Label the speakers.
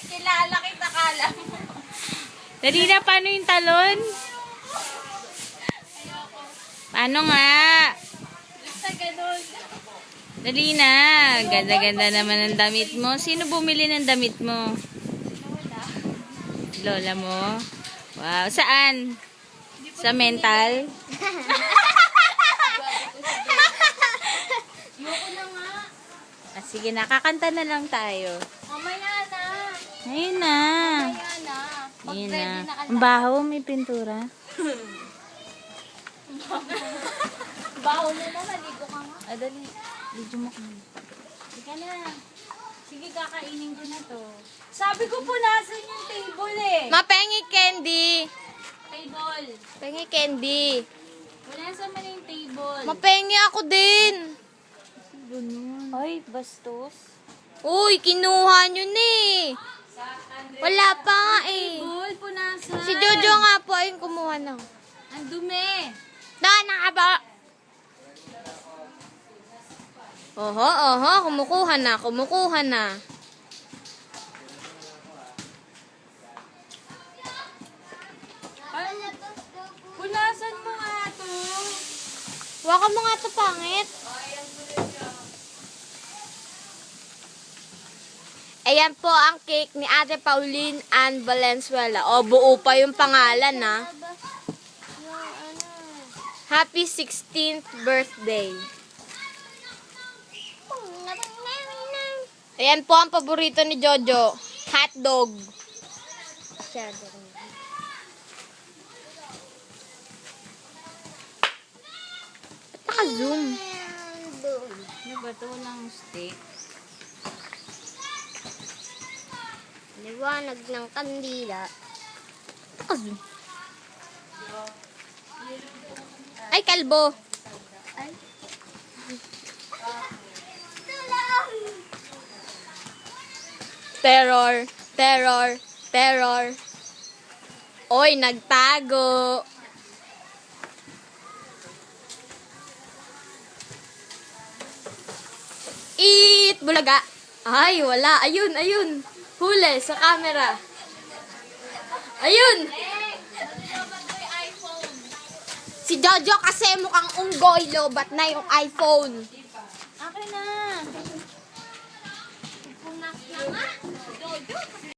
Speaker 1: Kilala kita, kala mo.
Speaker 2: Dali na, paano yung talon? Paano nga?
Speaker 1: Basta ganun.
Speaker 2: Dali na. Ganda-ganda naman ang damit mo. Sino bumili ng damit mo? Lola mo? Wow. Saan? Sa mental?
Speaker 1: Ayoko na nga.
Speaker 2: Ah, sige, nakakanta na lang tayo.
Speaker 1: Mamaya na.
Speaker 2: Ayun na.
Speaker 1: Mamaya na. Pag
Speaker 2: Ayun
Speaker 1: ready
Speaker 2: na.
Speaker 1: na ka
Speaker 2: Ang baho, may pintura.
Speaker 1: Baho mo na, maligo ka nga.
Speaker 2: Ah, dali. Video mo ka.
Speaker 1: Sige na. Sige, kakainin ko na to. Sabi ko po, nasan yung table eh.
Speaker 2: Mapengi candy.
Speaker 1: Table.
Speaker 2: Pengi candy.
Speaker 1: Wala sa man yung table.
Speaker 2: Mapengi ako din.
Speaker 1: Ay, bastos.
Speaker 2: Uy, kinuha nyo na eh. Wala pa nga eh.
Speaker 1: Table, punasan.
Speaker 2: Si Jojo nga po ay kumuha na.
Speaker 1: Ang dumi.
Speaker 2: Na nga ba? Oho, kumukuha na.
Speaker 1: Ay, punasan mo nga to.
Speaker 2: Waka mo nga ito pangit. Ayan po ang cake ni Ate Pauline Ann Valenzuela. O, buo pa yung pangalan, ha? Happy 16th birthday. Ayan po ang paborito ni Jojo. Hotdog. Ba't naka-zoom?
Speaker 1: Ano ba to ng steak?
Speaker 3: Liwanag ng kandila.
Speaker 2: Naka-zoom. Ay, kalbo. Terror. Oy, nagtago. Bulaga. Ay, wala. Ayun. Huli sa camera. Ayun. Si Jojo kasi mukhang unggoy, lobat na yung iPhone.
Speaker 1: Akin na. Punak na nga. Jojo.